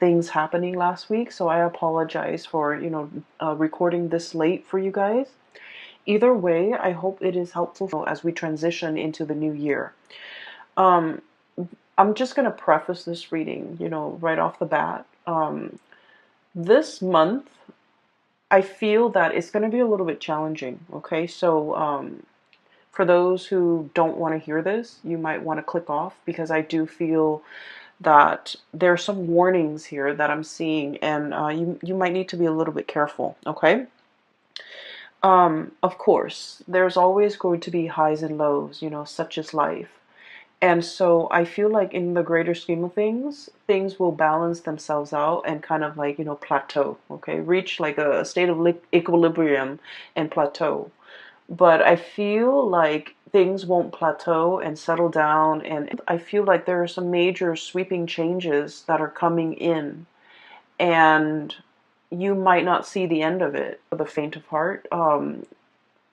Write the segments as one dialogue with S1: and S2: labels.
S1: things happening last week, so I apologize for, recording this late for you guys. Either way, I hope it is helpful as we transition into the new year. Um, I'm just going to preface this reading, right off the bat. This month, I feel that it's going to be a little bit challenging, okay? So, for those who don't want to hear this, you might want to click off because I do feel that there are some warnings here that I'm seeing, and you might need to be a little bit careful, okay? Of course, there's always going to be highs and lows, such is life. And so I feel like in the greater scheme of things, things will balance themselves out and kind of like, plateau, okay? Reach like a state of equilibrium and plateau. But I feel like things won't plateau and settle down, and I feel like there are some major sweeping changes that are coming in, and you might not see the end of it for the faint of heart.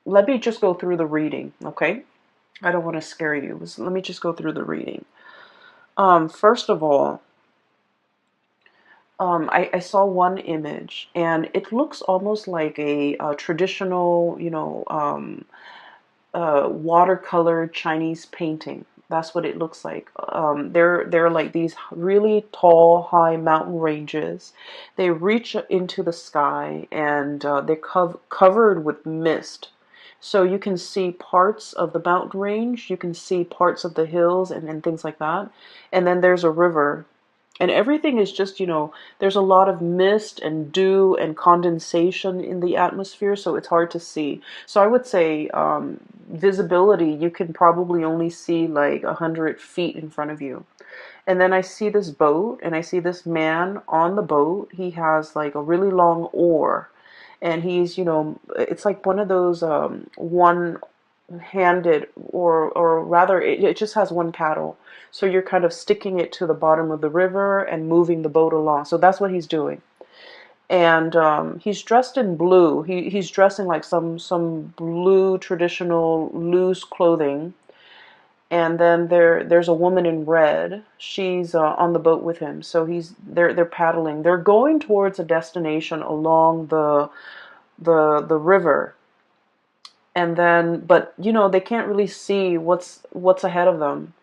S1: Let me just go through the reading, okay? I don't want to scare you. So let me just go through the reading. First of all, I saw one image, and it looks almost like a traditional, watercolor Chinese painting. That's what it looks like. They're like these really tall, high mountain ranges. They reach into the sky, and they're covered with mist. So you can see parts of the mountain range, you can see parts of the hills and things like that. And then there's a river. And everything is just, there's a lot of mist and dew and condensation in the atmosphere, so it's hard to see. So I would say visibility, you can probably only see like 100 feet in front of you. And then I see this boat, and I see this man on the boat. He has like a really long oar, and he's, it's like one of those one-handed, or rather, it just has one paddle. So you're kind of sticking it to the bottom of the river and moving the boat along. So that's what he's doing. And he's dressed in blue. He's dressed in like some blue traditional loose clothing. And then there's a woman in red. She's on the boat with him. So they're paddling. They're going towards a destination along the river. And then, but they can't really see what's ahead of them.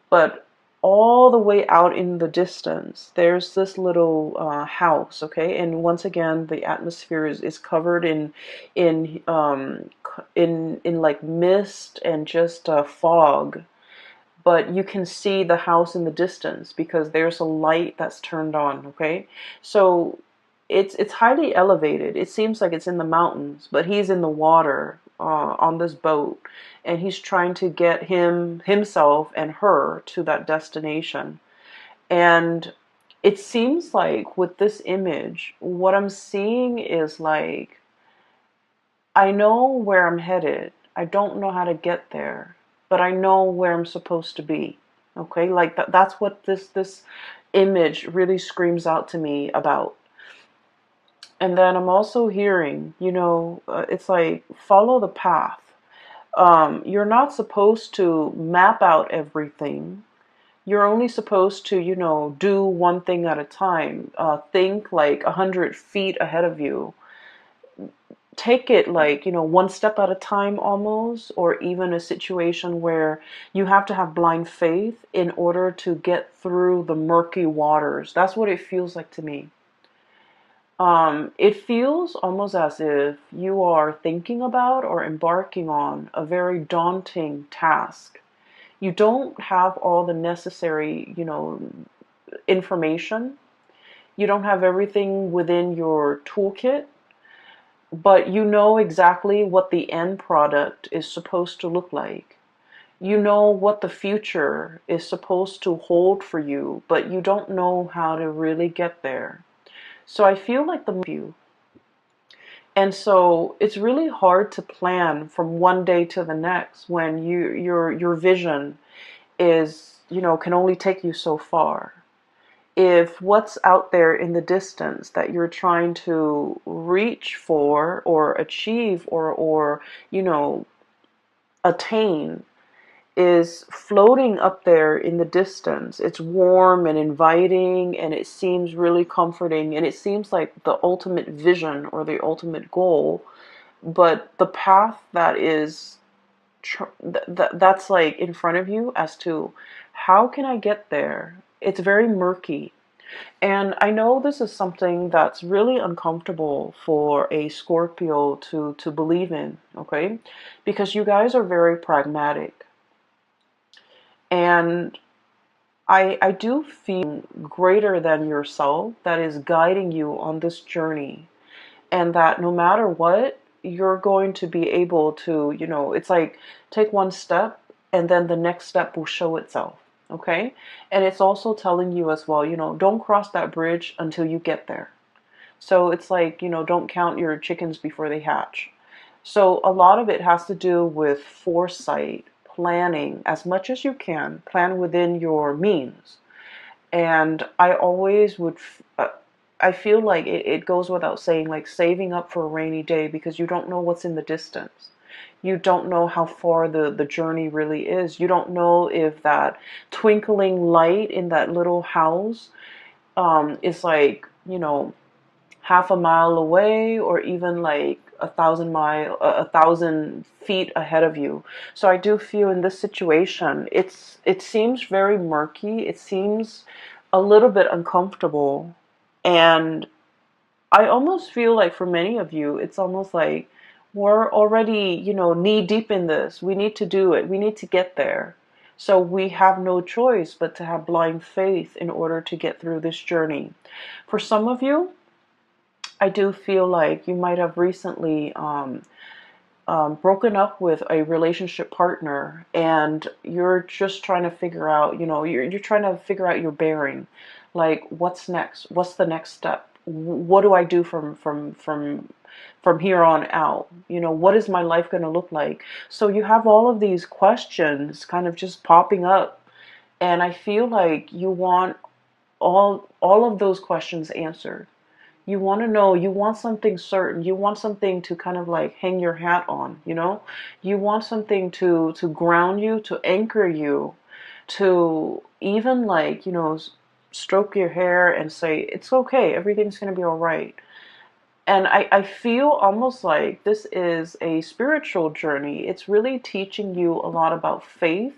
S1: But all the way out in the distance, there's this little house, okay? And once again, the atmosphere is covered in in like mist and just fog. But you can see the house in the distance because there's a light that's turned on, okay? So it's highly elevated. It seems like it's in the mountains, but he's in the water on this boat, and he's trying to get himself and her to that destination. And it seems like with this image, what I'm seeing is like, I know where I'm headed. I don't know how to get there, but I know where I'm supposed to be. Okay, like that's what this image really screams out to me about. And then I'm also hearing, it's like follow the path. You're not supposed to map out everything. You're only supposed to, do one thing at a time. Think like 100 feet ahead of you. Take it like, one step at a time almost, or even a situation where you have to have blind faith in order to get through the murky waters. That's what it feels like to me. It feels almost as if you are thinking about or embarking on a very daunting task. You don't have all the necessary, information. You don't have everything within your toolkit, but you know exactly what the end product is supposed to look like. You know what the future is supposed to hold for you, but you don't know how to really get there. So I feel like the you. And so it's really hard to plan from one day to the next when your vision is, can only take you so far. If what's out there in the distance that you're trying to reach for or achieve or attain is floating up there in the distance. It's warm and inviting, and it seems really comforting, and it seems like the ultimate vision or the ultimate goal. But the path that is that's like in front of you as to how can I get there? It's very murky. And I know this is something that's really uncomfortable for a Scorpio to believe in, okay? Because you guys are very pragmatic. And I do feel greater than yourself that is guiding you on this journey. And that no matter what, you're going to be able to, it's like take one step and then the next step will show itself. Okay. And it's also telling you as well, don't cross that bridge until you get there. So it's like, don't count your chickens before they hatch. So a lot of it has to do with foresight, planning as much as you can, plan within your means. And I always would, I feel like it goes without saying, like saving up for a rainy day, because you don't know what's in the distance. You don't know how far the journey really is. You don't know if that twinkling light in that little house is like, half a mile away, or even like 1,000 feet ahead of you. So I do feel in this situation, it seems very murky. It seems a little bit uncomfortable, and I almost feel like for many of you, it's almost like we're already, knee deep in this. We need to do it. We need to get there. So we have no choice but to have blind faith in order to get through this journey. For some of you, I do feel like you might have recently broken up with a relationship partner, and you're just trying to figure out, you're trying to figure out your bearing. Like, what's next? What's the next step? What do I do from here on out? What is my life going to look like? So you have all of these questions kind of just popping up, and I feel like you want all of those questions answered. You want to know, you want something certain, you want something to kind of like hang your hat on, you want something to ground you, to anchor you, to even like, stroke your hair and say, it's okay, everything's going to be all right. And I feel almost like this is a spiritual journey. It's really teaching you a lot about faith,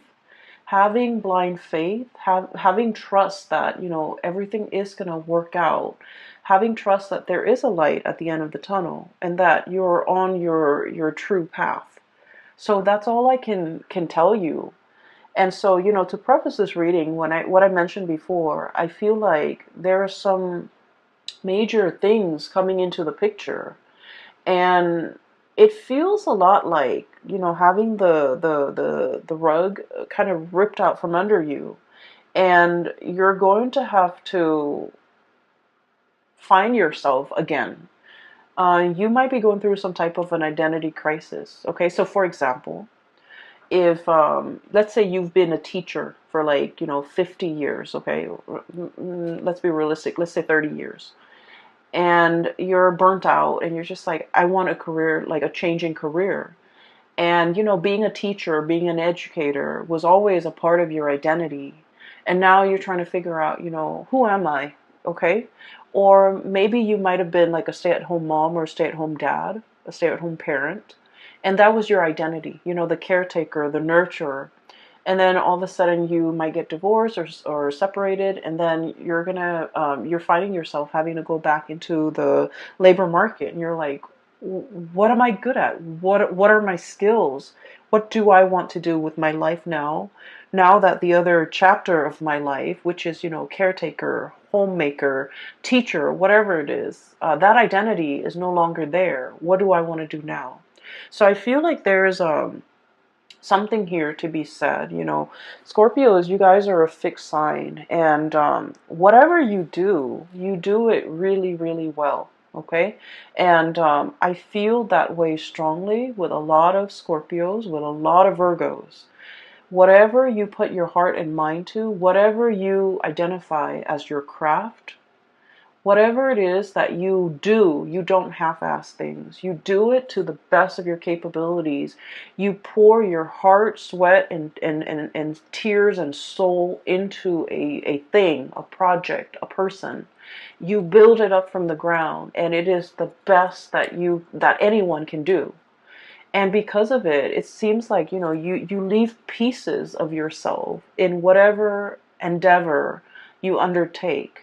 S1: having blind faith, having trust that, everything is going to work out, having trust that there is a light at the end of the tunnel, and that you're on your true path. So that's all I can tell you. And so, to preface this reading, what I mentioned before, I feel like there are some major things coming into the picture, and it feels a lot like, having the rug kind of ripped out from under you, and you're going to have to find yourself again. You might be going through some type of an identity crisis. Okay, so for example, if let's say you've been a teacher for like 50 years, okay, let's be realistic, let's say 30 years, and you're burnt out, and you're just like, I want a career, like a changing career. And being a teacher, being an educator was always a part of your identity, and now you're trying to figure out, who am I? Okay. Or maybe you might have been like a stay-at-home mom or a stay-at-home dad, a stay-at-home parent, and that was your identity, the caretaker, the nurturer. And then all of a sudden you might get divorced or separated, and then you're finding yourself having to go back into the labor market, and you're like, what am I good at? What are my skills? What do I want to do with my life now? Now that the other chapter of my life, which is, caretaker, homemaker, teacher, whatever it is, that identity is no longer there. What do I want to do now? So I feel like there's something here to be said. Scorpios, you guys are a fixed sign, and whatever you do it really, really well. Okay, and I feel that way strongly with a lot of Scorpios, with a lot of Virgos. Whatever you put your heart and mind to, whatever you identify as your craft, whatever it is that you do, you don't half-ass things. You do it to the best of your capabilities. You pour your heart, sweat, and tears and soul into a thing, a project, a person. You build it up from the ground, and it is the best that anyone can do. And because of it, it seems like, you leave pieces of yourself in whatever endeavor you undertake.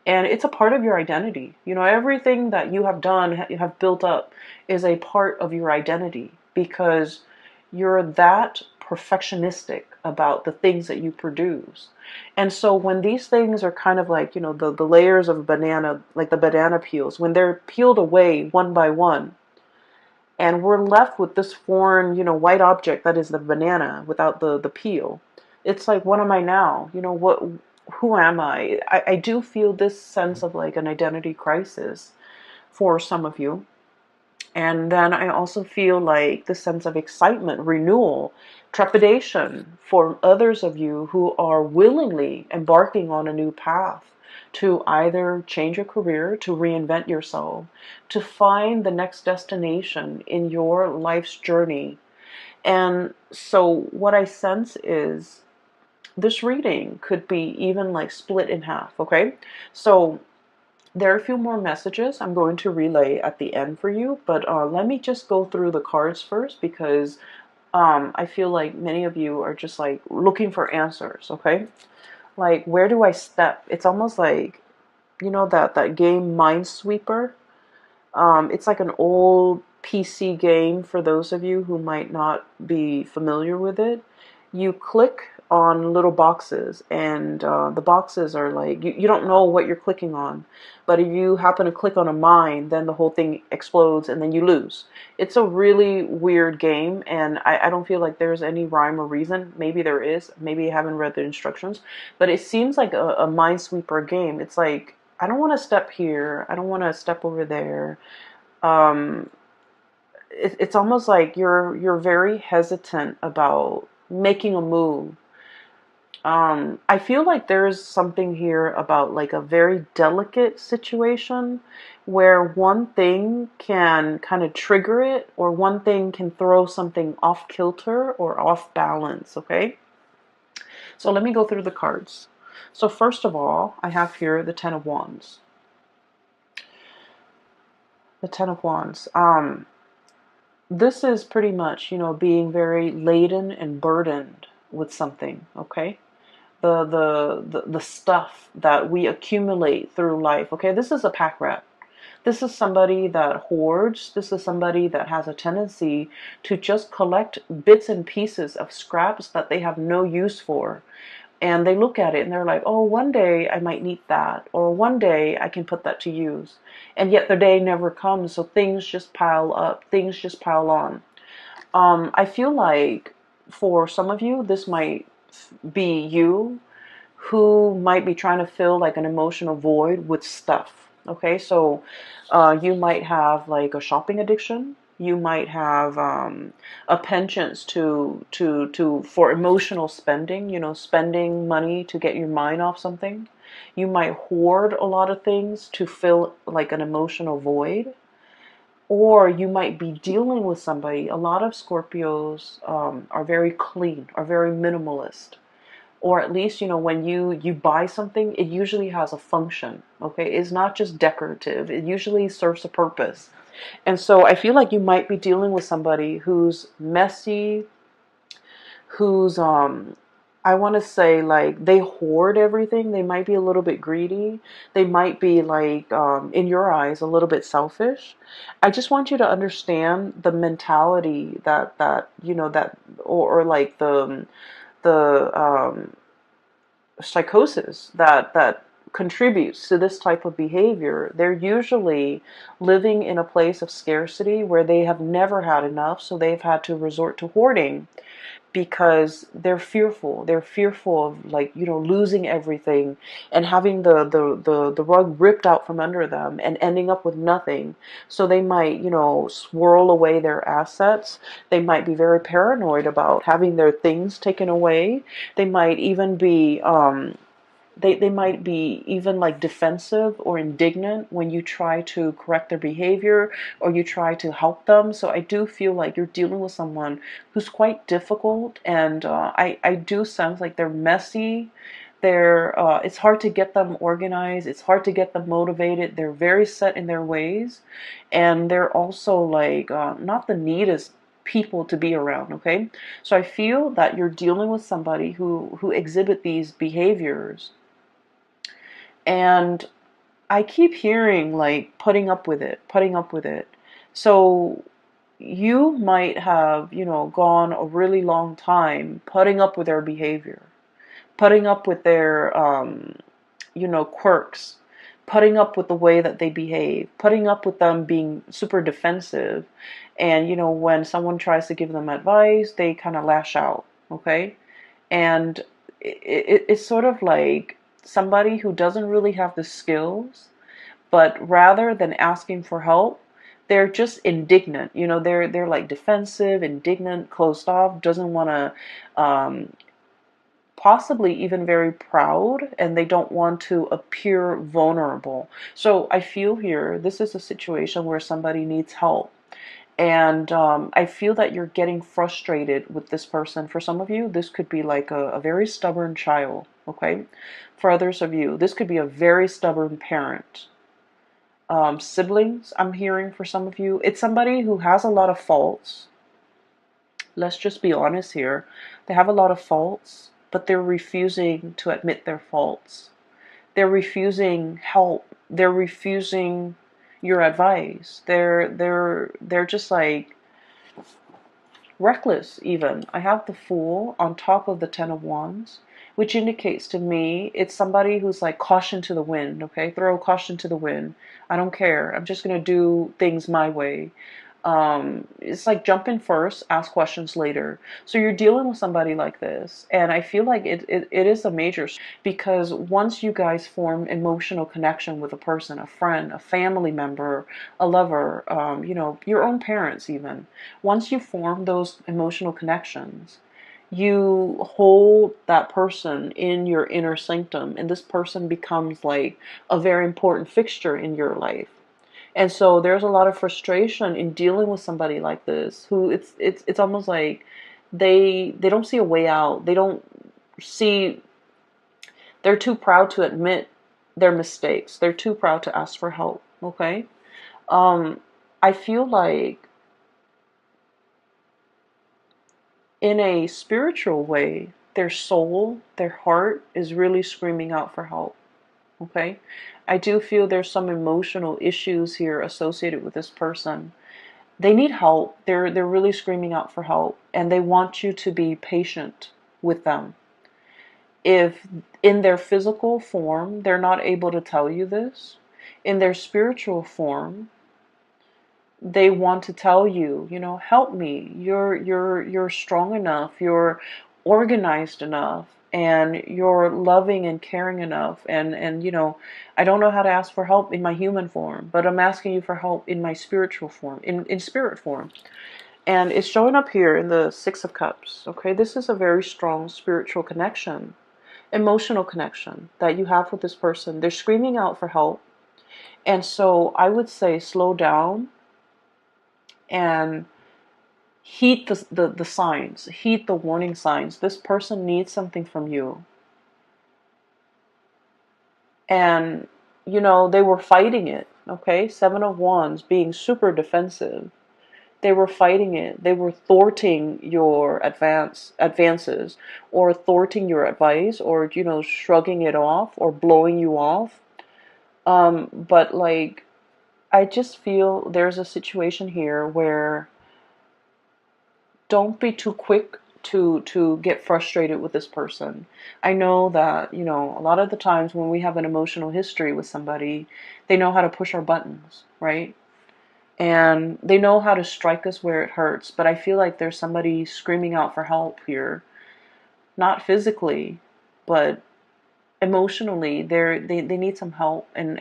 S1: And it's a part of your identity. Everything that you have done, you have built up, is a part of your identity, because you're that perfectionistic about the things that you produce. And so when these things are kind of like, the layers of a banana, like the banana peels, when they're peeled away one by one, and we're left with this foreign, white object that is the banana without the peel. It's like, what am I now? Who am I? I do feel this sense of like an identity crisis for some of you. And then I also feel like the sense of excitement, renewal, trepidation for others of you who are willingly embarking on a new path to either change your career, to reinvent yourself, to find the next destination in your life's journey. And so what I sense is this reading could be even like split in half, okay? So there are a few more messages I'm going to relay at the end for you, but let me just go through the cards first, because I feel like many of you are just like looking for answers, okay? Like, where do I step? It's almost like, that game Minesweeper. It's like an old PC game for those of you who might not be familiar with it. You click on little boxes, and the boxes are like, you don't know what you're clicking on, but if you happen to click on a mine, then the whole thing explodes and then you lose. It's a really weird game, and I don't feel like there's any rhyme or reason. Maybe there is, maybe I haven't read the instructions, but it seems like a Minesweeper game. It's like, I don't want to step here, I don't want to step over there. um, it's almost like you're very hesitant about making a move. I feel like there's something here about like a very delicate situation where one thing can kind of trigger it, or one thing can throw something off kilter or off balance, okay? So let me go through the cards. So first of all, I have here the Ten of Wands. The Ten of Wands. This is pretty much, being very laden and burdened with something, okay? The stuff that we accumulate through life, okay? This is a pack rat. This is somebody that hoards. This is somebody that has a tendency to just collect bits and pieces of scraps that they have no use for. And they look at it and they're like, oh, one day I might need that, or one day I can put that to use. And yet the day never comes, so things just pile up, things just pile on. I feel like for some of you, this might be you who might be trying to fill like an emotional void with stuff. Okay, so you might have like a shopping addiction. You might have a penchant for emotional spending. Spending money to get your mind off something. You might hoard a lot of things to fill like an emotional void. Or you might be dealing with somebody. A lot of Scorpios are very clean, are very minimalist. Or at least, when you buy something, it usually has a function, okay? It's not just decorative. It usually serves a purpose. And so I feel like you might be dealing with somebody who's messy, who's, I want to say, like, they hoard everything. They might be a little bit greedy. They might be, like, in your eyes, a little bit selfish. I just want you to understand the mentality or like the psychosis that contributes to this type of behavior. They're usually living in a place of scarcity where they have never had enough, so they've had to resort to hoarding because they're fearful. They're fearful of, like, losing everything and having the rug ripped out from under them and ending up with nothing. So they might, swirl away their assets. They might be very paranoid about having their things taken away. They might even be they might be even like defensive or indignant when you try to correct their behavior or you try to help them. So I do feel like you're dealing with someone who's quite difficult, and I do sense like they're messy. It's hard to get them organized. It's hard to get them motivated. They're very set in their ways, and they're also like not the neatest people to be around. Okay, so I feel that you're dealing with somebody who exhibit these behaviors, and I keep hearing like putting up with it, putting up with it. So you might have, gone a really long time putting up with their behavior, putting up with their, quirks, putting up with the way that they behave, putting up with them being super defensive. And, when someone tries to give them advice, they kind of lash out, okay? And it's sort of like somebody who doesn't really have the skills, but rather than asking for help, they're just indignant. They're like defensive, indignant, closed off, doesn't want to, possibly even very proud, and they don't want to appear vulnerable. So I feel here this is a situation where somebody needs help. And I feel that you're getting frustrated with this person. For some of you, this could be like a very stubborn child, okay? For others of you, this could be a very stubborn parent. Siblings, I'm hearing for some of you. It's somebody who has a lot of faults. Let's just be honest here. They have a lot of faults, but they're refusing to admit their faults. They're refusing help. They're refusing your advice. They're just like reckless even. I have the Fool on top of the Ten of Wands, which indicates to me it's somebody who's like caution to the wind, okay? Throw caution to the wind. I don't care. I'm just going to do things my way. It's like jump in first, ask questions later. So you're dealing with somebody like this, and I feel like it is a major, because once you guys form emotional connection with a person, a friend, a family member, a lover, your own parents even, once you form those emotional connections, you hold that person in your inner sanctum, and this person becomes like a very important fixture in your life. And so there's a lot of frustration in dealing with somebody like this, who it's almost like they don't see a way out. They don't see, they're too proud to admit their mistakes. They're too proud to ask for help, okay? I feel like in a spiritual way, their soul, their heart is really screaming out for help. Okay, I do feel there's some emotional issues here associated with this person. They need help. They're really screaming out for help, and they want you to be patient with them. If in their physical form they're not able to tell you this, in their spiritual form they want to tell you, help me. You're strong enough. You're organized enough, and you're loving and caring enough. And I don't know how to ask for help in my human form, but I'm asking you for help in my spiritual form, in spirit form. And it's showing up here in the Six of Cups. Okay, this is a very strong spiritual connection, emotional connection that you have with this person. They're screaming out for help. And so I would say slow down and heed the signs, heed the warning signs. This person needs something from you. And, they were fighting it, okay? Seven of Wands, being super defensive. They were fighting it. They were thwarting your advances, or thwarting your advice, or, shrugging it off, or blowing you off. But, like, I just feel there's a situation here where don't be too quick to get frustrated with this person. I know that, a lot of the times when we have an emotional history with somebody, they know how to push our buttons, right? And they know how to strike us where it hurts. But I feel like there's somebody screaming out for help here. Not physically, but emotionally. They need some help. And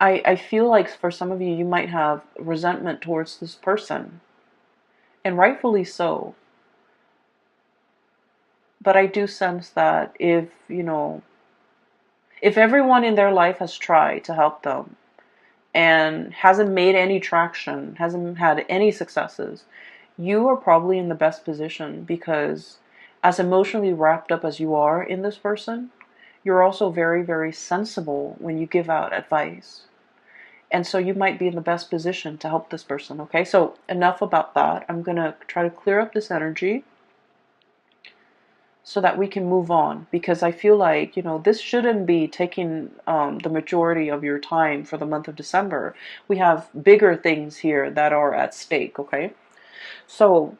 S1: I feel like for some of you, you might have resentment towards this person. And rightfully so. But I do sense that if, if everyone in their life has tried to help them and hasn't made any traction, hasn't had any successes, you are probably in the best position, because as emotionally wrapped up as you are in this person, you're also very, very sensible when you give out advice. And so you might be in the best position to help this person, okay? So enough about that. I'm going to try to clear up this energy so that we can move on, because I feel like, this shouldn't be taking the majority of your time for the month of December. We have bigger things here that are at stake, okay? So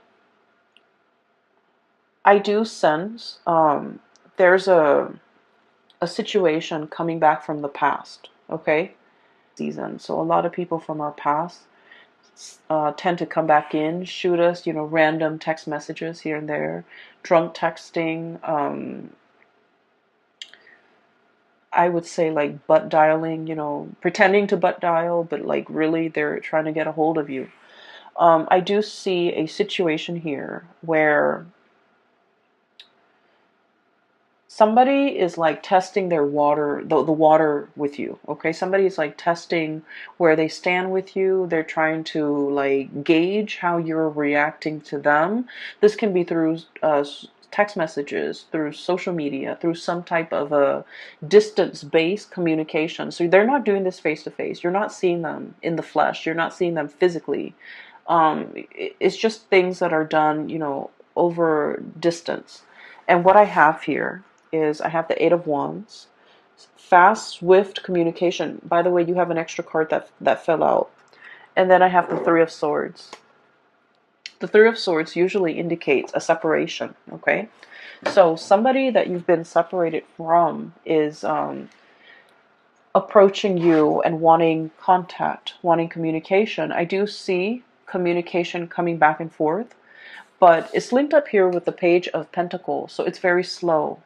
S1: I do sense there's a situation coming back from the past, okay? Season. So a lot of people from our past tend to come back in, shoot us, random text messages here and there, drunk texting, I would say like butt dialing, pretending to butt dial, but like really they're trying to get a hold of you. I do see a situation here where somebody is like testing their water, the water with you, okay? Somebody is like testing where they stand with you. They're trying to like gauge how you're reacting to them. This can be through text messages, through social media, through some type of a distance-based communication. So they're not doing this face to face. You're not seeing them in the flesh. You're not seeing them physically. It's just things that are done, over distance. And what I have here is I have the Eight of Wands, fast, swift communication. By the way, you have an extra card that fell out. And then I have the Three of Swords. The Three of Swords usually indicates a separation, okay? So somebody that you've been separated from is approaching you and wanting contact, wanting communication. I do see communication coming back and forth, but it's linked up here with the Page of Pentacles, so it's very slow.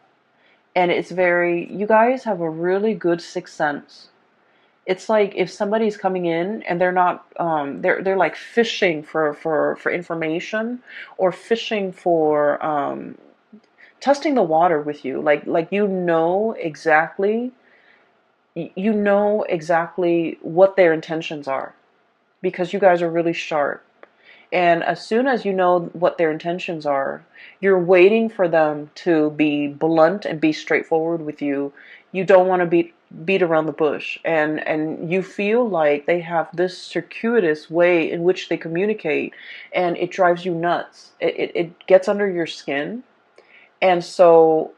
S1: And it's very, you guys have a really good sixth sense. It's like if somebody's coming in and they're not, they're like fishing for information, or fishing for testing the water with you. Like you know exactly what their intentions are, because you guys are really sharp. And as soon as you know what their intentions are, you're waiting for them to be blunt and be straightforward with you. You don't want to beat around the bush. And you feel like they have this circuitous way in which they communicate, and it drives you nuts. It gets under your skin. And so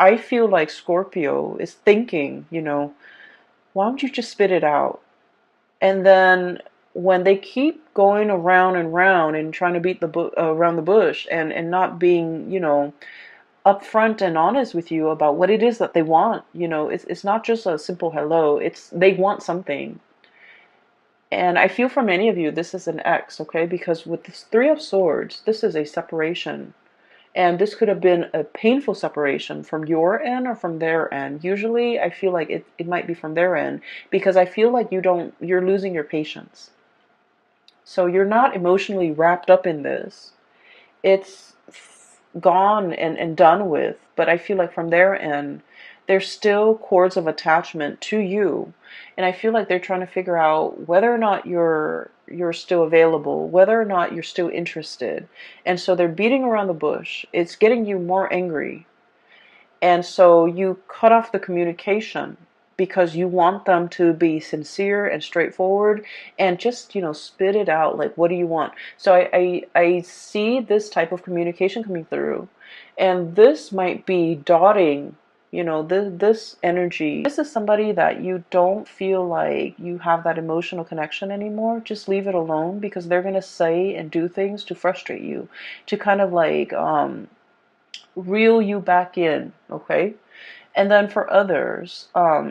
S1: I feel like Scorpio is thinking, why don't you just spit it out? And then when they keep going around and round and trying to beat around the bush, and not being, upfront and honest with you about what it is that they want, it's not just a simple hello. It's they want something. And I feel for many of you, this is an X, okay? Because with this Three of Swords, this is a separation. And this could have been a painful separation from your end or from their end. Usually I feel like it might be from their end, because I feel like you're losing your patience. So you're not emotionally wrapped up in this. It's gone and done with. But I feel like from their end, there's still cords of attachment to you. And I feel like they're trying to figure out whether or not you're still available, whether or not you're still interested. And so they're beating around the bush. It's getting you more angry. And so you cut off the communication, because you want them to be sincere and straightforward, and just, spit it out. Like, what do you want? So I see this type of communication coming through, and this might be dotting, this energy. This is somebody that you don't feel like you have that emotional connection anymore. Just leave it alone, because they're going to say and do things to frustrate you, to kind of like reel you back in, okay? And then for others,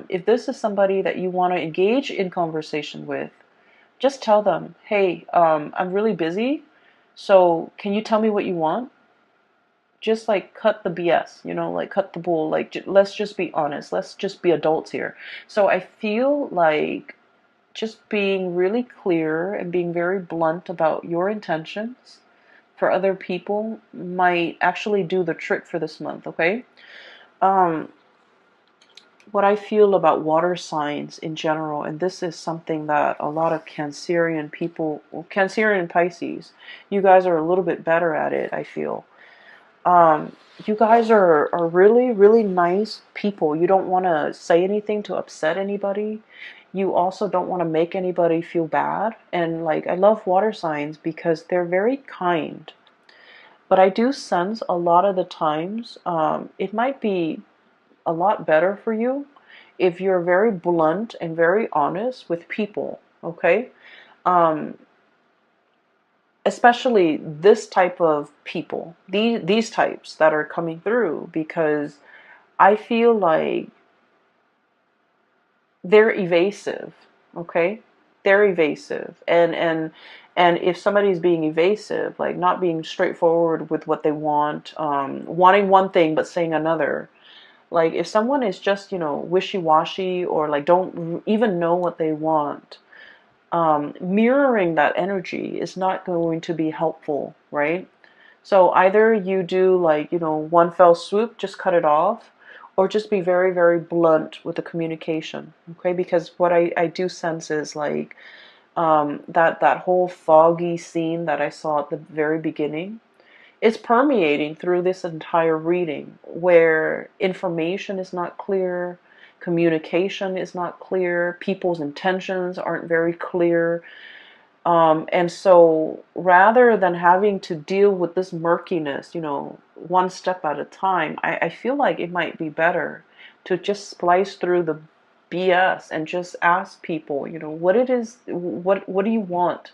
S1: if this is somebody that you want to engage in conversation with, just tell them, hey, I'm really busy, so can you tell me what you want? Just like cut the BS, like cut the bull. Like, let's just be honest. Let's just be adults here. So I feel like just being really clear and being very blunt about your intentions, for other people might actually do the trick for this month, okay? Um, what I feel about water signs in general, and this is something that a lot of Cancerian people, Cancerian and Pisces, you guys are a little bit better at it, I feel. You guys are really, really nice people. You don't want to say anything to upset anybody. You also don't want to make anybody feel bad. And like, I love water signs because they're very kind. But I do sense a lot of the times, it might be a lot better for you if you're very blunt and very honest with people, okay? Um, Especially this type of people, these types that are coming through, because I feel like they're evasive, okay? They're evasive. And if somebody's being evasive, like not being straightforward with what they want, wanting one thing but saying another, like if someone is just, wishy-washy, or like don't even know what they want, mirroring that energy is not going to be helpful, right? So either you do like, one fell swoop, just cut it off, or just be very, very blunt with the communication, okay? Because what I do sense is like, that whole foggy scene that I saw at the very beginning is permeating through this entire reading, where information is not clear, communication is not clear, people's intentions aren't very clear. And so rather than having to deal with this murkiness, one step at a time, I feel like it might be better to just splice through the BS and just ask people, what it is, what do you want?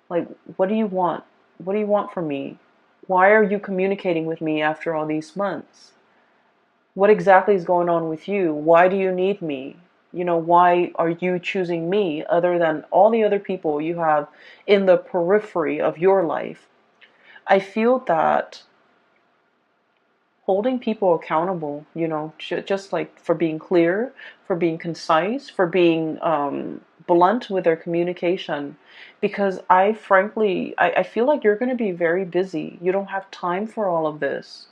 S1: Like, what do you want? What do you want from me? Why are you communicating with me after all these months? What exactly is going on with you? Why do you need me? Why are you choosing me other than all the other people you have in the periphery of your life? I feel that holding people accountable, just like for being clear, for being concise, for being blunt with their communication. Because I frankly, I feel like you're going to be very busy. You don't have time for all of this.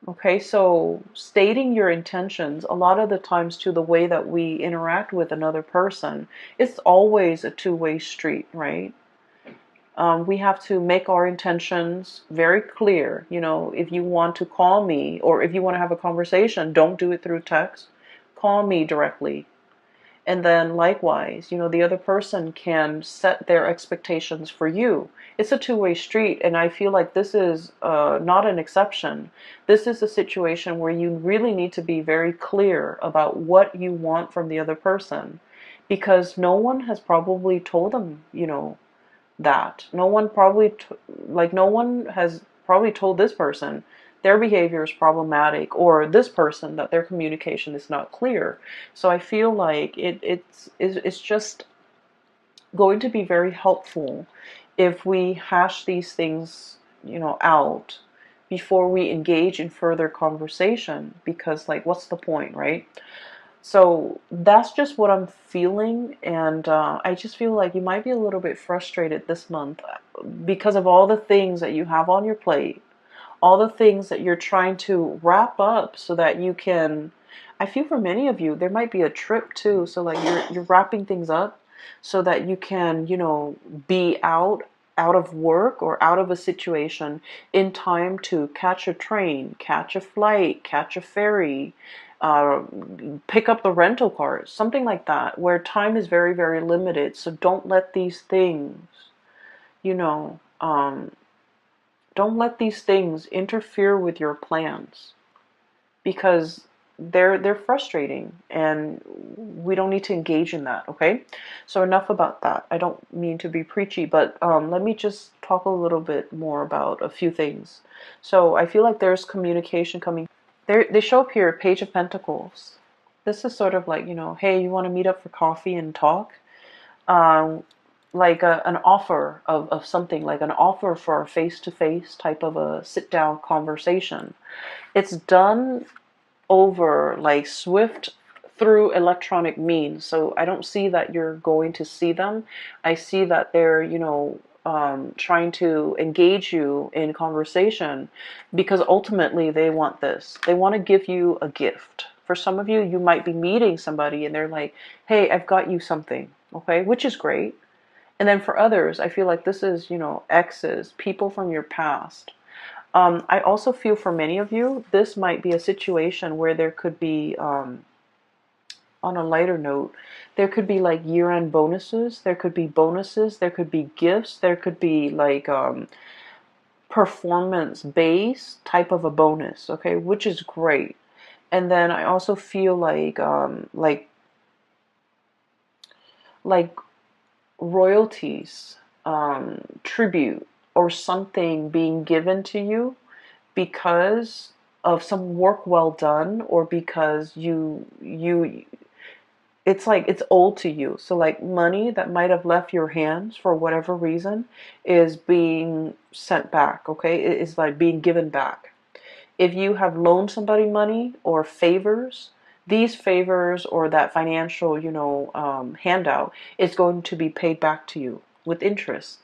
S1: Okay, so stating your intentions, a lot of the times to the way that we interact with another person, it's always a two-way street, right? We have to make our intentions very clear. If you want to call me or if you want to have a conversation, don't do it through text. Call me directly. And then likewise, the other person can set their expectations for you. It's a two-way street, and I feel like this is not an exception. This is a situation where you really need to be very clear about what you want from the other person, because no one has probably told them, that. No one probably, no one has probably told this person their behavior is problematic, or this person that their communication is not clear. So I feel like it's just going to be very helpful if we hash these things, out before we engage in further conversation, because like, what's the point, right? So that's just what I'm feeling, and I just feel like you might be a little bit frustrated this month because of all the things that you have on your plate, all the things that you're trying to wrap up so that you can. I feel for many of you there might be a trip too, so like you're wrapping things up so that you can, be out of work or out of a situation in time to catch a train, catch a flight, catch a ferry, uh, pick up the rental car, something like that, where time is very, very limited. So don't let these things, you know, um, don't let these things interfere with your plans, because they're frustrating, and we don't need to engage in that. Okay, so enough about that. I don't mean to be preachy, but let me just talk a little bit more about a few things. So I feel like there's communication coming. They show up here, Page of Pentacles. This is sort of like, hey, you want to meet up for coffee and talk? Um, like an offer of something, like an offer for a face-to-face type of a sit-down conversation. It's done over like swift through electronic means. So I don't see that you're going to see them. I see that they're, trying to engage you in conversation because ultimately they want this. They want to give you a gift. For some of you, you might be meeting somebody and they're like, hey, I've got you something, okay, which is great. And then for others, I feel like this is, exes, people from your past. I also feel for many of you, this might be a situation where there could be, on a lighter note, there could be like year-end bonuses, there could be bonuses, there could be gifts, there could be like performance-based type of a bonus, okay, which is great. And then I also feel like royalties, tribute, or something being given to you because of some work well done, or because you it's like it's owed to you. So like money that might have left your hands for whatever reason is being sent back, okay? It is like being given back. If you have loaned somebody money or favors, these favors or that financial, handout is going to be paid back to you with interest.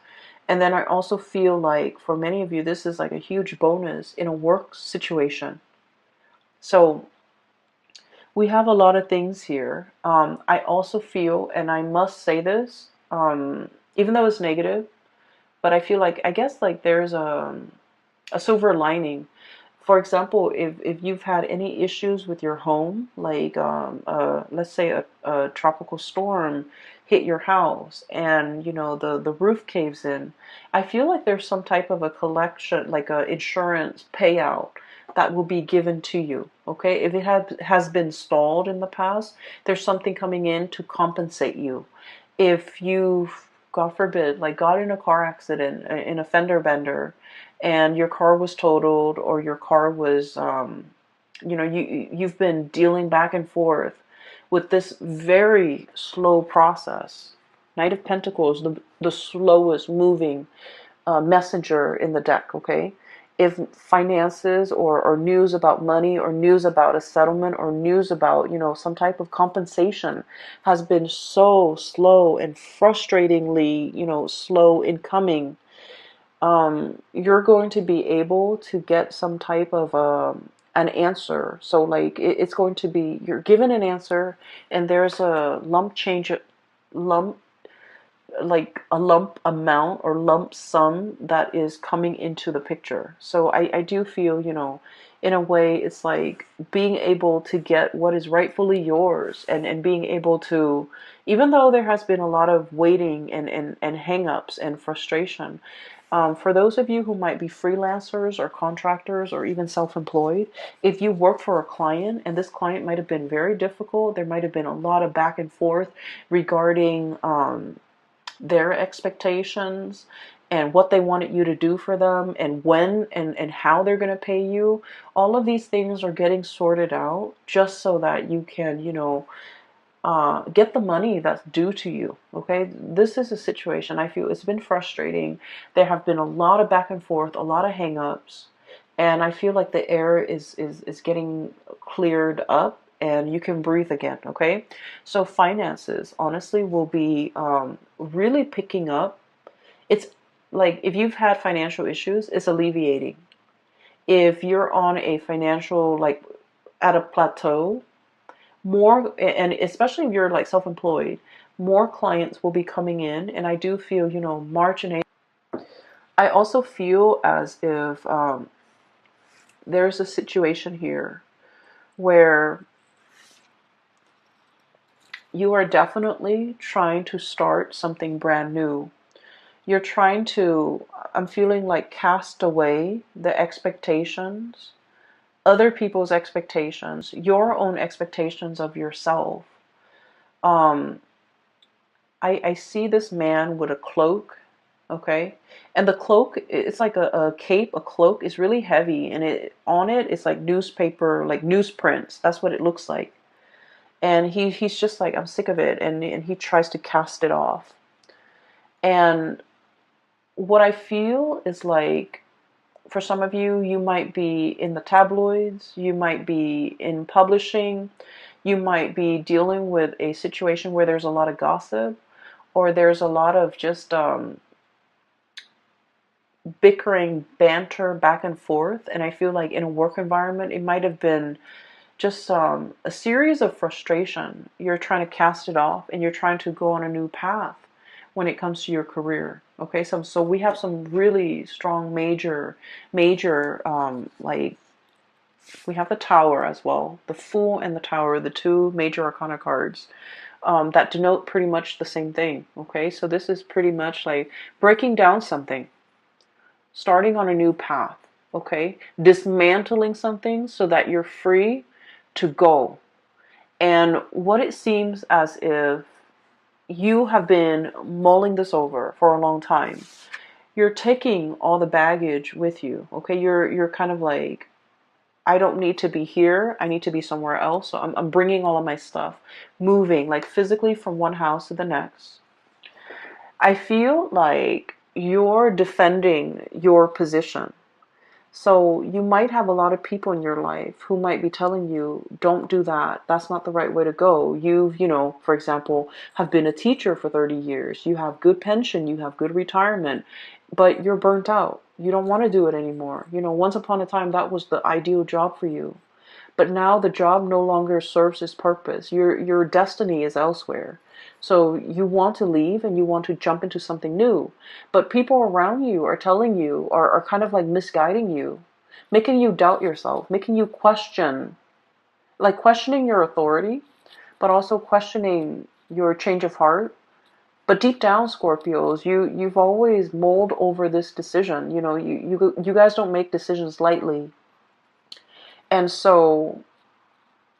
S1: And then I also feel like for many of you, this is like a huge bonus in a work situation. So we have a lot of things here. I also feel, and I must say this, even though it's negative, but I feel like, I guess like there's a silver lining. For example, if you've had any issues with your home, like let's say a tropical storm hit your house and the roof caves in, I feel like there's some type of a collection, like a insurance payout that will be given to you. Okay, if it has been stalled in the past, there's something coming in to compensate you. If you've, God forbid, like got in a car accident, in a fender bender, and your car was totaled, or your car was, you've been dealing back and forth with this very slow process. Knight of Pentacles, the slowest moving messenger in the deck, okay? If finances or news about money or news about a settlement or news about, some type of compensation has been so slow and frustratingly, slow in coming, you're going to be able to get some type of an answer. So like it's going to be, you're given an answer and there's a lump like a lump amount or lump sum that is coming into the picture. So I do feel, in a way, it's like being able to get what is rightfully yours, and being able to, even though there has been a lot of waiting and hang-ups and frustration, for those of you who might be freelancers or contractors or even self-employed, if you work for a client and this client might have been very difficult, there might have been a lot of back and forth regarding their expectations and what they wanted you to do for them, and when and how they're going to pay you. All of these things are getting sorted out just so that you can, get the money that's due to you. Okay, this is a situation, I feel it's been frustrating. There have been a lot of back and forth, a lot of hang-ups, and I feel like the air is getting cleared up and you can breathe again. Okay, so finances honestly will be really picking up. It's like if you've had financial issues, it's alleviating. If you're on a financial, like at a plateau, more, and especially if you're like self-employed, more clients will be coming in. And I do feel, March and April, I also feel as if there's a situation here where you are definitely trying to start something brand new. You're trying to, I'm feeling like, cast away the expectations, other people's expectations, your own expectations of yourself. Um, I see this man with a cloak, okay? And the cloak, it's like a cape, a cloak is really heavy, and on it, it's like newspaper, like newsprints. That's what it looks like. And he's just like, I'm sick of it, and he tries to cast it off. And what I feel is like, for some of you, you might be in the tabloids, you might be in publishing, you might be dealing with a situation where there's a lot of gossip, or there's a lot of just bickering banter back and forth. And I feel like in a work environment, it might have been just a series of frustration. You're trying to cast it off and you're trying to go on a new path when it comes to your career. Okay, so we have some really strong major like we have the Tower as well. The Fool and the Tower, the two major arcana cards that denote pretty much the same thing. Okay, so this is pretty much like breaking down something, starting on a new path. Okay, dismantling something so that you're free to go. And what it seems as if you have been mulling this over for a long time. You're taking all the baggage with you. Okay, you're kind of like, I don't need to be here. I need to be somewhere else. So I'm bringing all of my stuff, moving like physically from one house to the next. I feel like you're defending your position. So you might have a lot of people in your life who might be telling you, don't do that. That's not the right way to go. You've, for example, have been a teacher for 30 years. You have good pension. You have good retirement, but you're burnt out. You don't want to do it anymore. Once upon a time, that was the ideal job for you. But now the job no longer serves its purpose. Your destiny is elsewhere. So you want to leave and you want to jump into something new. But people around you are telling you, are kind of like misguiding you, making you doubt yourself, making you question, like questioning your authority, but also questioning your change of heart. But deep down, Scorpios, you've always mulled over this decision. You guys don't make decisions lightly. And so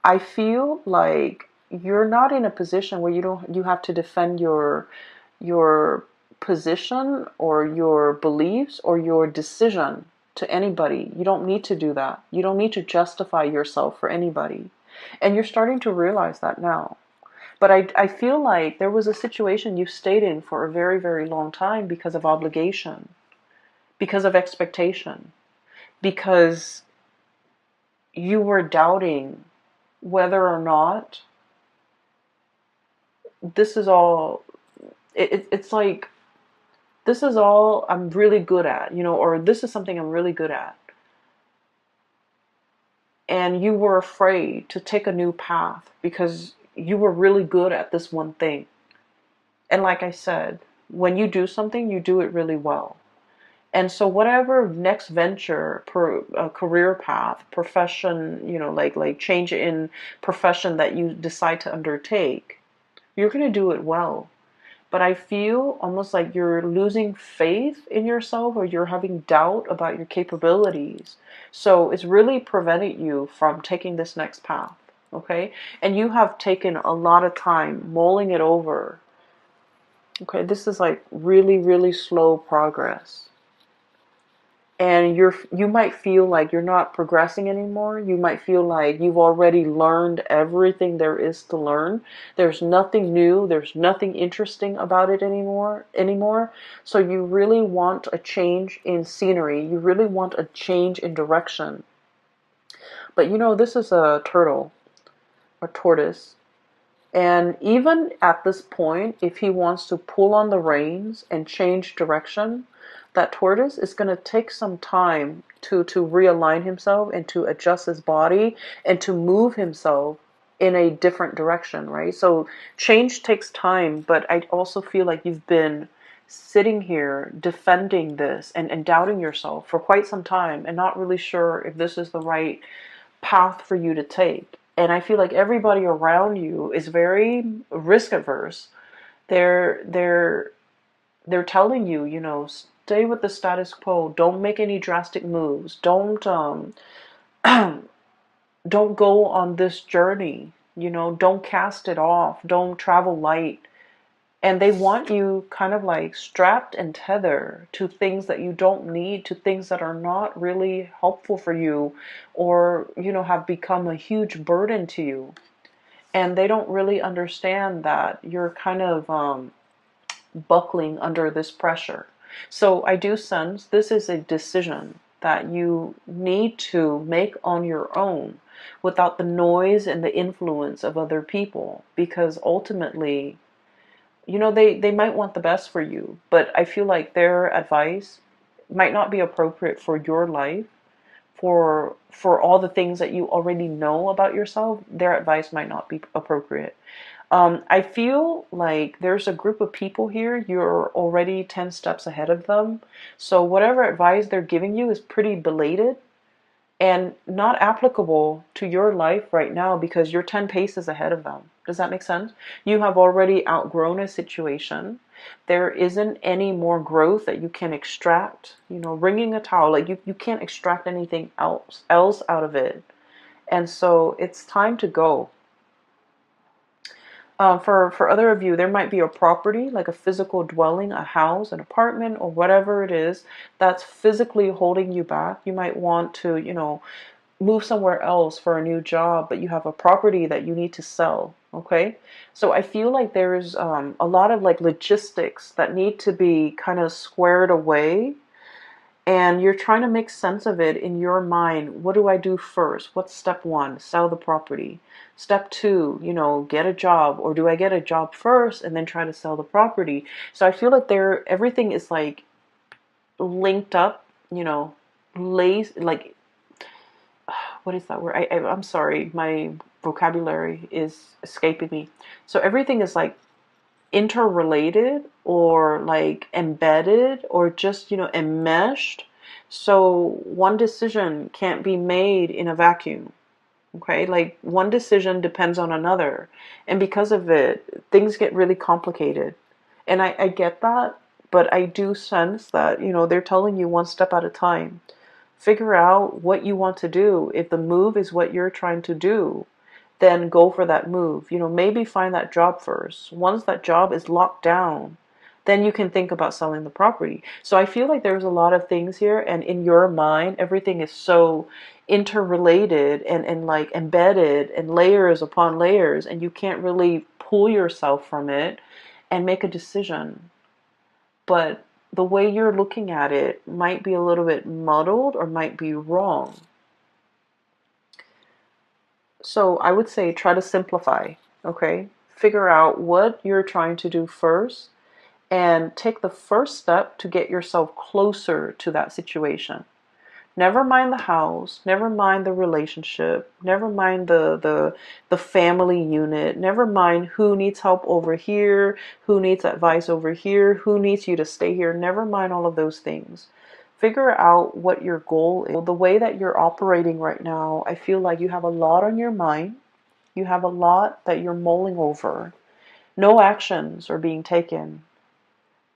S1: I feel like you're not in a position where you have to defend your position or your beliefs or your decision to anybody. You don't need to do that. You don't need to justify yourself for anybody. And you're starting to realize that now. But I feel like there was a situation you stayed in for a very, very long time because of obligation, because of expectation, because you were doubting whether or not this is all, it's like, this is all I'm really good at, or this is something I'm really good at. And you were afraid to take a new path because you were really good at this one thing. And like I said, when you do something, you do it really well. And so whatever next venture, career path, profession, like change in profession that you decide to undertake, you're going to do it well. But I feel almost like you're losing faith in yourself or you're having doubt about your capabilities. So it's really prevented you from taking this next path. Okay? And you have taken a lot of time mulling it over. Okay? This is like really, really slow progress. And you might feel like you're not progressing anymore. You might feel like you've already learned everything there is to learn. There's nothing new. There's nothing interesting about it anymore. So you really want a change in scenery. You really want a change in direction. But this is a turtle, a tortoise. And even at this point, if he wants to pull on the reins and change direction, that tortoise is going to take some time to realign himself and to adjust his body and to move himself in a different direction, right? So change takes time, but I also feel like you've been sitting here defending this and doubting yourself for quite some time and not really sure if this is the right path for you to take. And I feel like everybody around you is very risk averse. They're telling you, stay with the status quo. Don't make any drastic moves. Don't don't go on this journey. Don't cast it off. Don't travel light. And they want you kind of like strapped and tethered to things that you don't need, to things that are not really helpful for you, or have become a huge burden to you. And they don't really understand that you're kind of buckling under this pressure. So I do sense this is a decision that you need to make on your own without the noise and the influence of other people, because ultimately, they might want the best for you, but I feel like their advice might not be appropriate for your life, for all the things that you already know about yourself, their advice might not be appropriate. I feel like there's a group of people here, you're already 10 steps ahead of them. So whatever advice they're giving you is pretty belated and not applicable to your life right now because you're 10 paces ahead of them. Does that make sense? You have already outgrown a situation. There isn't any more growth that you can extract. You know, wringing a towel, like you can't extract anything else out of it. And so it's time to go. For other of you, there might be a property, like a physical dwelling, a house, an apartment, or whatever it is that's physically holding you back. You might want to, move somewhere else for a new job, but you have a property that you need to sell. Okay, so I feel like there's a lot of like logistics that need to be kind of squared away, and you're trying to make sense of it in your mind. What do I do first? What's step one? Sell the property. Step two, get a job, or do I get a job first and then try to sell the property? So I feel like everything is like linked up, like, what is that word? I'm sorry, my vocabulary is escaping me. So everything is like interrelated or like embedded or just, enmeshed. So one decision can't be made in a vacuum. Okay, like one decision depends on another. And because of it, things get really complicated. And I get that, but I do sense that, they're telling you one step at a time. Figure out what you want to do. If the move is what you're trying to do, then go for that move. Maybe find that job first. Once that job is locked down, then you can think about selling the property. So I feel like there's a lot of things here, and in your mind, everything is so interrelated and like embedded and layers upon layers, and you can't really pull yourself from it and make a decision. But the way you're looking at it might be a little bit muddled or might be wrong. So I would say try to simplify, okay? Figure out what you're trying to do first and take the first step to get yourself closer to that situation. Never mind the house, never mind the relationship, never mind the family unit, never mind who needs help over here, who needs advice over here, who needs you to stay here. Never mind all of those things. Figure out what your goal is. The way that you're operating right now, I feel like you have a lot on your mind. You have a lot that you're mulling over. No actions are being taken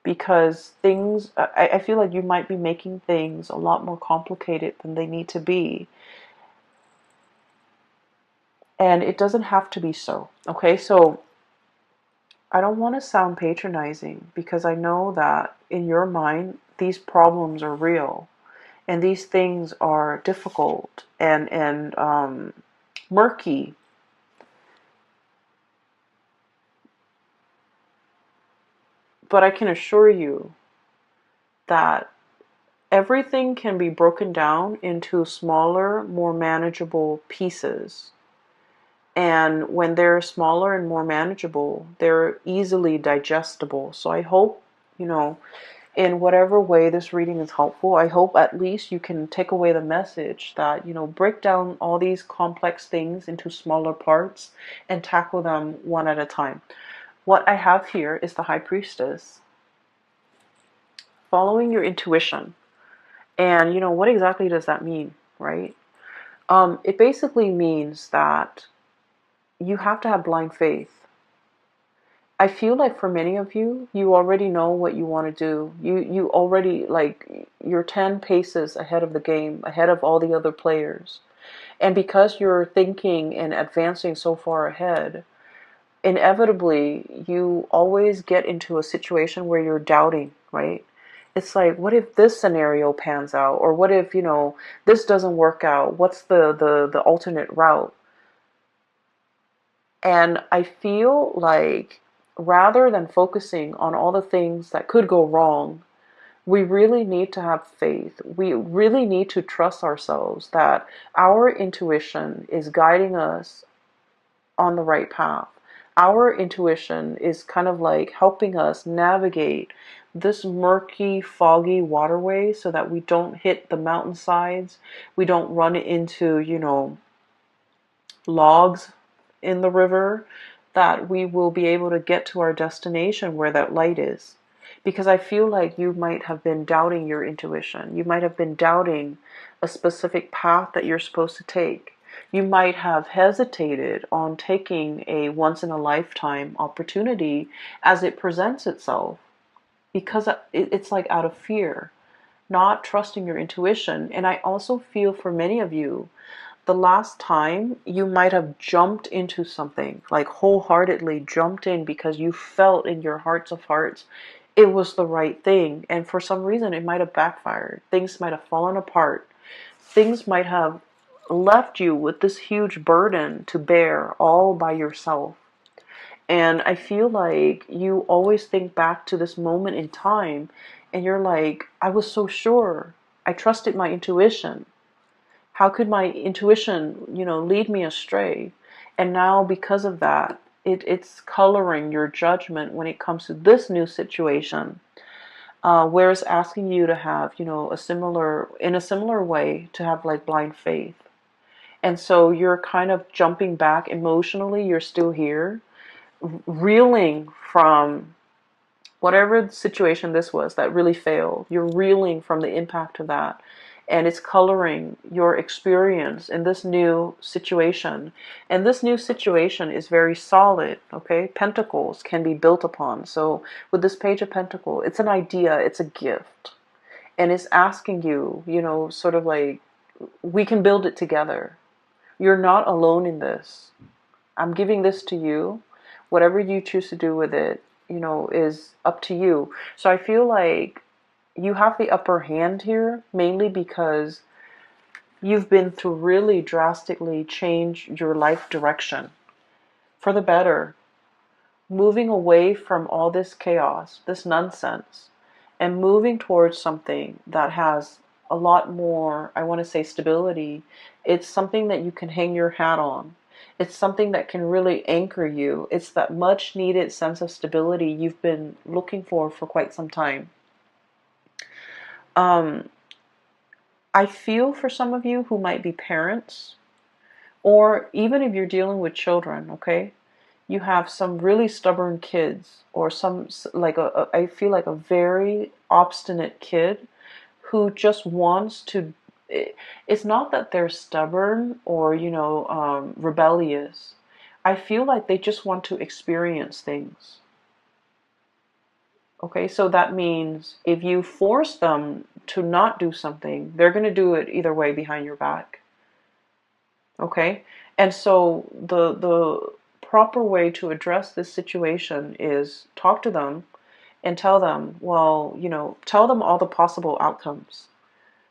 S1: because I feel like you might be making things a lot more complicated than they need to be. And it doesn't have to be so. Okay, so I don't want to sound patronizing because I know that in your mind, these problems are real and these things are difficult and murky. But I can assure you that everything can be broken down into smaller, more manageable pieces. And when they're smaller and more manageable, they're easily digestible. So I hope, in whatever way this reading is helpful, I hope at least you can take away the message that, break down all these complex things into smaller parts and tackle them one at a time. What I have here is the High Priestess. Following your intuition. And, what exactly does that mean, right? It basically means that you have to have blind faith. I feel like for many of you, you already know what you want to do. You already, like, you're 10 paces ahead of the game, ahead of all the other players. And because you're thinking and advancing so far ahead, inevitably, you always get into a situation where you're doubting, right? It's like, what if this scenario pans out? Or what if, this doesn't work out? What's the alternate route? And I feel like rather than focusing on all the things that could go wrong, we really need to have faith. We really need to trust ourselves that our intuition is guiding us on the right path. our intuition is kind of like helping us navigate this murky, foggy waterway so that we don't hit the mountainsides, we don't run into, logs in the river, that we will be able to get to our destination where that light is. Because I feel like you might have been doubting your intuition. You might have been doubting a specific path that you're supposed to take. You might have hesitated on taking a once in a lifetime opportunity as it presents itself, because it's like out of fear, not trusting your intuition. And I also feel for many of you, the last time you might have jumped into something, like wholeheartedly jumped in because you felt in your hearts of hearts it was the right thing. And for some reason, it might have backfired. Things might have fallen apart. Things might have left you with this huge burden to bear all by yourself. And I feel like you always think back to this moment in time and you're like, I was so sure. I trusted my intuition. How could my intuition, lead me astray? And now because of that, it's coloring your judgment when it comes to this new situation. Where it's asking you to have, in a similar way, to have like blind faith. And so you're kind of jumping back emotionally. You're still here, reeling from whatever situation this was that really failed. You're reeling from the impact of that. And it's coloring your experience in this new situation. And this new situation is very solid, okay? Pentacles can be built upon. So with this Page of Pentacles, it's an idea, it's a gift. And it's asking you, sort of like, we can build it together. You're not alone in this. I'm giving this to you. Whatever you choose to do with it, is up to you. So I feel like you have the upper hand here, mainly because you've been to really drastically change your life direction for the better, moving away from all this chaos, this nonsense, and moving towards something that has a lot more, I want to say, stability. It's something that you can hang your hat on. It's something that can really anchor you. It's that much needed sense of stability you've been looking for quite some time. I feel for some of you who might be parents, or even if you're dealing with children, okay? You have some really stubborn kids, or I feel like a very obstinate kid who just wants to, it's not that they're stubborn or, rebellious. I feel like they just want to experience things. Okay, so that means if you force them to not do something, they're going to do it either way behind your back. Okay, and so the proper way to address this situation is talk to them and tell them, well, tell them all the possible outcomes.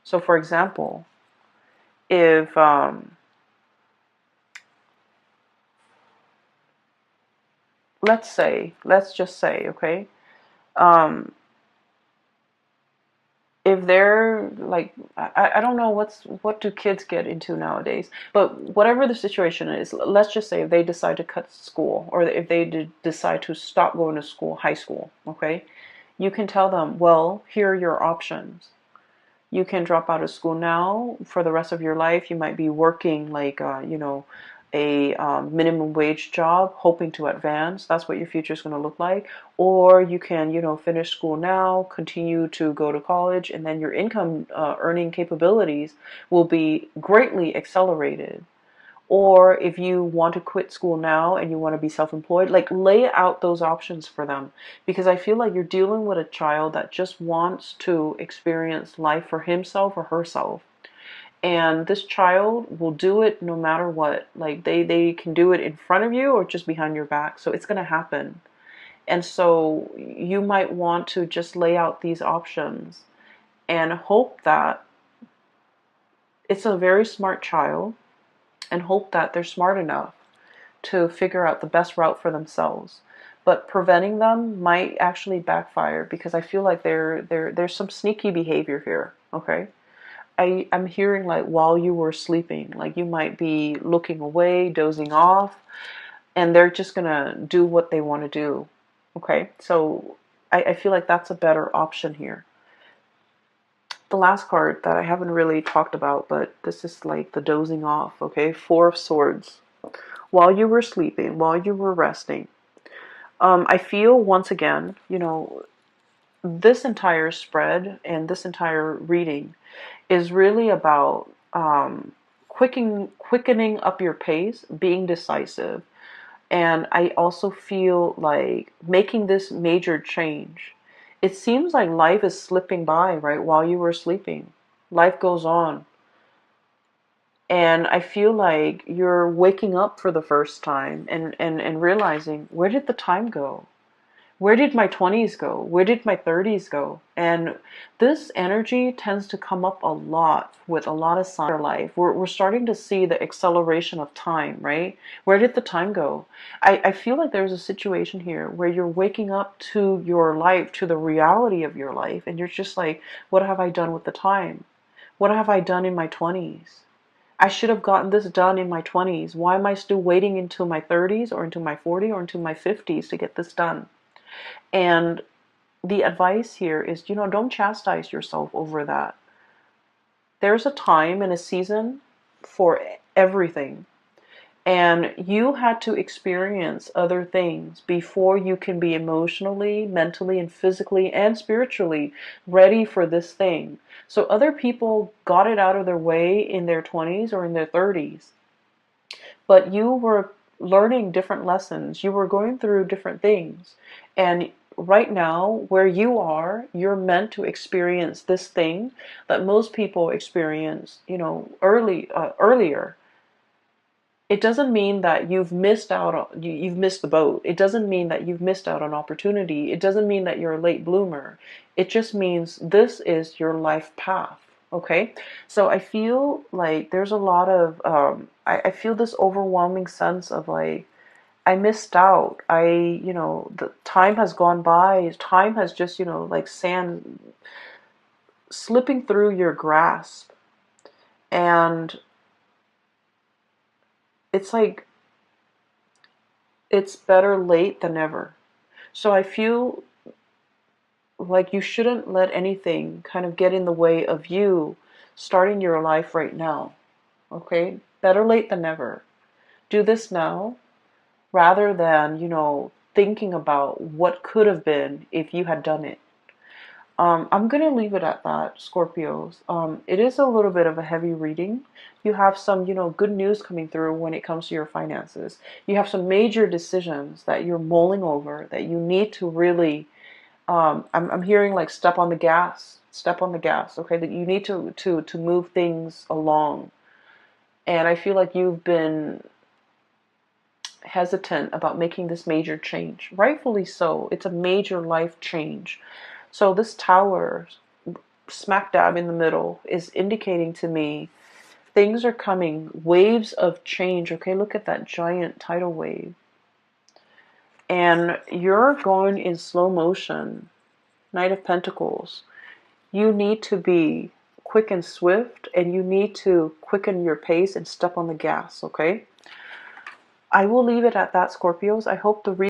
S1: So for example, if let's just say, okay, if they're like, I don't know what do kids get into nowadays, but whatever the situation is, let's just say if they decide to cut school, or if they decide to stop going to school, high school, okay, you can tell them, well, here are your options. You can drop out of school now for the rest of your life. You might be working like, a minimum wage job, hoping to advance. That's what your future is going to look like. Or you can, finish school now, continue to go to college, and then your income earning capabilities will be greatly accelerated. Or if you want to quit school now and you want to be self-employed, like lay out those options for them. Because I feel like you're dealing with a child that just wants to experience life for himself or herself. And this child will do it no matter what. Like they can do it in front of you or just behind your back. So it's going to happen. And so you might want to just lay out these options and hope that it's a very smart child, and hope that they're smart enough to figure out the best route for themselves. But preventing them might actually backfire, because I feel like there's some sneaky behavior here, okay? I'm hearing like while you were sleeping, like you might be looking away, dozing off, and they're just gonna do what they want to do. Okay, so I feel like that's a better option here. The last card that I haven't really talked about, but this is like the dozing off. Okay, Four of Swords. While you were sleeping, while you were resting, I feel once again, this entire spread and this entire reading is really about quickening up your pace, being decisive. And I also feel like making this major change. It seems like life is slipping by, right, while you were sleeping. Life goes on. And I feel like you're waking up for the first time and realizing, where did the time go? Where did my 20s go? Where did my 30s go? And this energy tends to come up a lot with a lot of signs in our life. We're starting to see the acceleration of time, right? Where did the time go? I feel like there's a situation here where you're waking up to your life, to the reality of your life, and you're just like, what have I done with the time? What have I done in my 20s? I should have gotten this done in my 20s. Why am I still waiting until my 30s or into my 40s or into my 50s to get this done? And the advice here is, don't chastise yourself over that. There's a time and a season for everything. And you had to experience other things before you can be emotionally, mentally, and physically and spiritually ready for this thing. So other people got it out of their way in their 20s or in their 30s. But you were learning different lessons. You were going through different things. And right now, where you are, you're meant to experience this thing that most people experience, earlier. It doesn't mean that you've missed out on, you've missed the boat. It doesn't mean that you've missed out on opportunity. It doesn't mean that you're a late bloomer. It just means this is your life path. Okay, so I feel like there's a lot of I feel this overwhelming sense of like, I missed out. The time has gone by. Time has just, like sand slipping through your grasp. And it's like, it's better late than never. So I feel like you shouldn't let anything kind of get in the way of you starting your life right now. Okay? Better late than never. Do this now rather than, thinking about what could have been if you had done it. I'm going to leave it at that, Scorpios. It is a little bit of a heavy reading. You have some, good news coming through when it comes to your finances. You have some major decisions that you're mulling over that you need to really, I'm hearing like step on the gas, okay? That you need to move things along. And I feel like you've been hesitant about making this major change. Rightfully so. It's a major life change. So this tower, smack dab in the middle, is indicating to me things are coming, waves of change. Okay, look at that giant tidal wave. And you're going in slow motion. Knight of Pentacles. You need to be quick and swift, and you need to quicken your pace and step on the gas, okay? I will leave it at that, Scorpios. I hope the